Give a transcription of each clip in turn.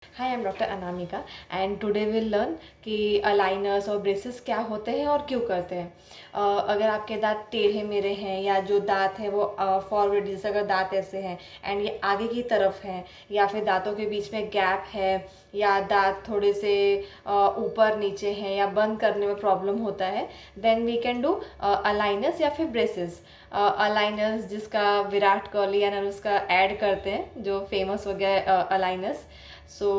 Hi, I'm doctor Anamika and today will learn कि aligners और braces क्या होते हैं और क्यों करते हैं। अगर आपके दांत टेढ़े मेढ़े हैं या जो दांत है वो फॉरवर्ड, जैसे अगर दांत ऐसे हैं एंड ये आगे की तरफ हैं, या फिर दांतों के बीच में गैप है, या दांत थोड़े से ऊपर नीचे हैं या बंद करने में प्रॉब्लम होता है, then we can do aligners या फिर ब्रेसेस। अलाइनर्स जिसका विराट कोहली या उसका ऐड करते हैं, जो फेमस हो गया है अलाइनर्स। सो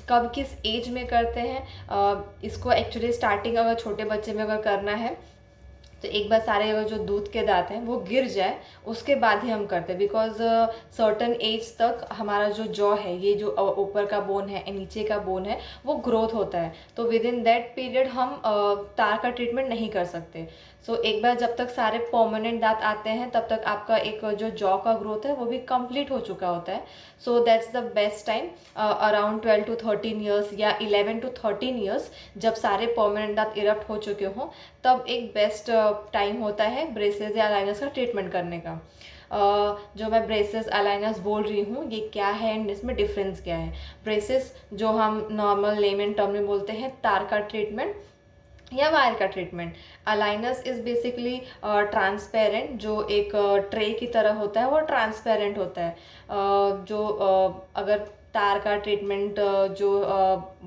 कब किस एज में करते हैं, इसको एक्चुअली स्टार्टिंग अगर छोटे बच्चे में अगर करना है तो एक बार सारे अगर जो दूध के दांत हैं वो गिर जाए उसके बाद ही हम करते हैं, बिकॉज सर्टन एज तक हमारा जो जॉ है, ये जो ऊपर का बोन है, नीचे का बोन है, वो ग्रोथ होता है। तो विद इन दैट पीरियड हम तार का ट्रीटमेंट नहीं कर सकते। सो एक बार जब तक सारे परमानेंट दांत आते हैं तब तक आपका एक जो जॉ का ग्रोथ है वो भी कंप्लीट हो चुका होता है। So that's the best time, around 12 to 13 years या 11 to 13 ईयर्स, जब सारे परमानेंट दांत इरप्ट हो चुके हों, तब एक बेस्ट टाइम होता है ब्रेसेस या अलाइनर्स का ट्रीटमेंट करने का। जो मैं ब्रेसेस अलाइनर्स बोल रही हूँ, ये क्या है एंड इसमें डिफरेंस क्या है। ब्रेसेस जो हम नॉर्मल लेमन टर्म में बोलते हैं तार का ट्रीटमेंट या वायर का ट्रीटमेंट। अलाइनस इज़ बेसिकली ट्रांसपेरेंट, जो एक ट्रे की तरह होता है, वो ट्रांसपेरेंट होता है। जो अगर तार का ट्रीटमेंट जो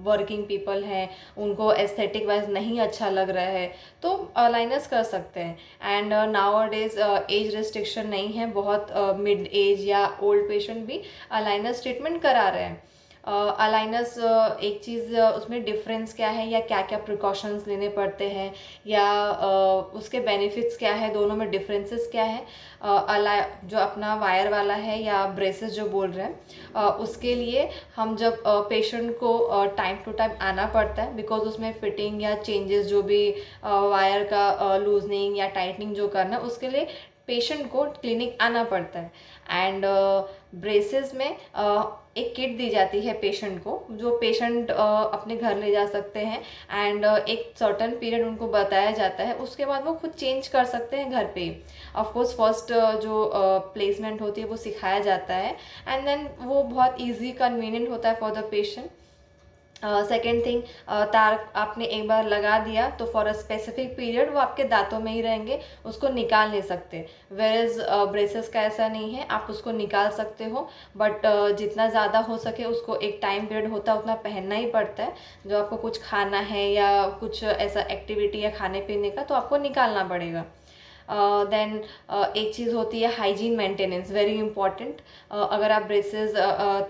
वर्किंग पीपल हैं उनको एस्थेटिक वाइज नहीं अच्छा लग रहा है तो अलाइनस कर सकते हैं। And nowadays age restriction नहीं है, बहुत मिड एज या ओल्ड पेशेंट भी अलाइनस ट्रीटमेंट करा रहे हैं। अलाइनस एक चीज़ उसमें डिफरेंस क्या है या क्या क्या प्रिकॉशंस लेने पड़ते हैं, या उसके बेनिफिट्स क्या है, दोनों में डिफरेंसेस क्या है। जो अपना वायर वाला है या ब्रेसेस जो बोल रहे हैं, उसके लिए हम जब पेशेंट को टाइम टू टाइम आना पड़ता है, बिकॉज उसमें फिटिंग या चेंजेस जो भी वायर का लूजनिंग या टाइटनिंग जो करना है उसके लिए पेशेंट को क्लिनिक आना पड़ता है। एंड ब्रेसेस में एक किट दी जाती है पेशेंट को, जो पेशेंट अपने घर ले जा सकते हैं। एंड एक सर्टन पीरियड उनको बताया जाता है, उसके बाद वो खुद चेंज कर सकते हैं घर पे ही। ऑफकोर्स फर्स्ट जो प्लेसमेंट होती है वो सिखाया जाता है, एंड देन वो बहुत ईजी कन्वीनियंट होता है for the patient. Second thing, तार आपने एक बार लगा दिया तो फॉर अ स्पेसिफिक पीरियड वो आपके दांतों में ही रहेंगे, उसको निकाल नहीं सकते। वेयरएज ब्रेसेस का ऐसा नहीं है, आप उसको निकाल सकते हो, बट जितना ज़्यादा हो सके उसको एक टाइम पीरियड होता है उतना पहनना ही पड़ता है। जो आपको कुछ खाना है या कुछ ऐसा एक्टिविटी या खाने पीने का, तो आपको निकालना पड़ेगा। देन एक चीज़ होती है हाइजीन मेंटेनेंस, वेरी इंपॉर्टेंट। अगर आप ब्रेसेस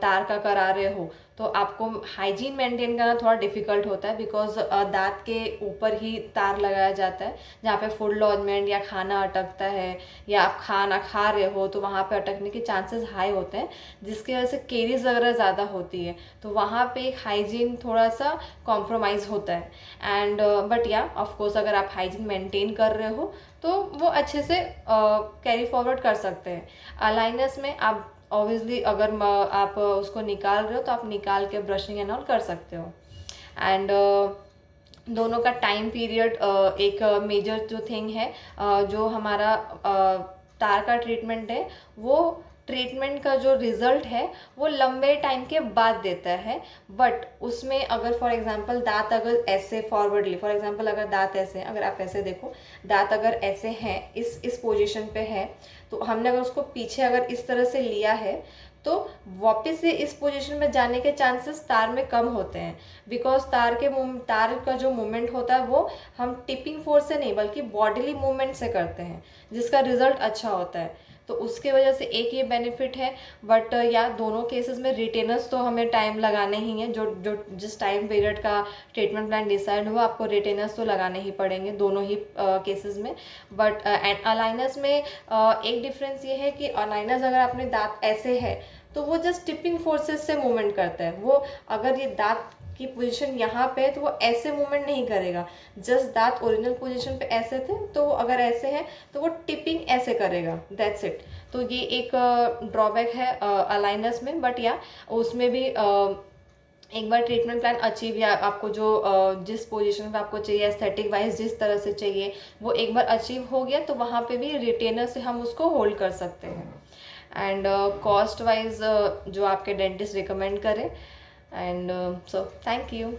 तार का करा रहे हो तो आपको हाइजीन मेंटेन करना थोड़ा डिफ़िकल्ट होता है, बिकॉज दांत के ऊपर ही तार लगाया जाता है, जहाँ पे फूड लॉजमेंट या खाना अटकता है, या आप खाना खा रहे हो तो वहाँ पे अटकने के चांसेस हाई होते हैं, जिसकी वजह से केरीज वगैरह ज़्यादा होती है। तो वहाँ पे हाइजीन थोड़ा सा कॉम्प्रोमाइज़ होता है। एंड बट या ऑफकोर्स अगर आप हाइजीन मेंटेन कर रहे हो तो वो अच्छे से कैरी फॉरवर्ड कर सकते हैं। अलाइनस में आप ऑब्वियसली अगर आप उसको निकाल रहे हो तो आप निकाल के ब्रशिंग एंड ऑल कर सकते हो। एंड दोनों का टाइम पीरियड एक मेजर जो थिंग है, जो हमारा तार का ट्रीटमेंट है, वो ट्रीटमेंट का जो रिज़ल्ट है वो लंबे टाइम के बाद देता है। बट उसमें अगर फॉर एग्जांपल दांत अगर ऐसे फॉरवर्डली, फॉर एग्जांपल अगर दांत ऐसे हैं, अगर आप ऐसे देखो, दांत अगर ऐसे हैं, इस पोजीशन पे है, तो हमने अगर उसको पीछे अगर इस तरह से लिया है तो वापस से इस पोजीशन में जाने के चांसेस तार में कम होते हैं, बिकॉज तार का जो मूवमेंट होता है वो हम टिपिंग फोर्स से नहीं बल्कि बॉडीली मूवमेंट से करते हैं, जिसका रिजल्ट अच्छा होता है। तो उसके वजह से एक ये बेनिफिट है। बट या दोनों केसेस में रिटेनर्स तो हमें टाइम लगाने ही हैं, जो जो जिस टाइम पीरियड का ट्रीटमेंट प्लान डिसाइड हुआ आपको रिटेनर्स तो लगाने ही पड़ेंगे दोनों ही केसेस में। बट एंड अलाइनर्स में एक डिफरेंस ये है कि अलाइनर्स अगर अपने दांत ऐसे है तो वो जस्ट टिपिंग फोर्सेस से मूवमेंट करता है। वो अगर ये दांत की पोजीशन यहाँ पे है तो वो ऐसे मूवमेंट नहीं करेगा, जस्ट दांत ओरिजिनल पोजीशन पे ऐसे थे तो अगर ऐसे हैं तो वो टिपिंग ऐसे करेगा, दैट्स इट। तो ये एक ड्रॉबैक है अलाइनर्स में। बट या उसमें भी एक बार ट्रीटमेंट प्लान अचीव, या आपको जो जिस पोजीशन पे आपको चाहिए एस्थेटिक वाइज जिस तरह से चाहिए वो एक बार अचीव हो गया, तो वहाँ पे भी रिटेनर से हम उसको होल्ड कर सकते हैं। एंड कॉस्ट वाइज जो आपके डेंटिस्ट रिकमेंड करें, एंड सो थैंक यू।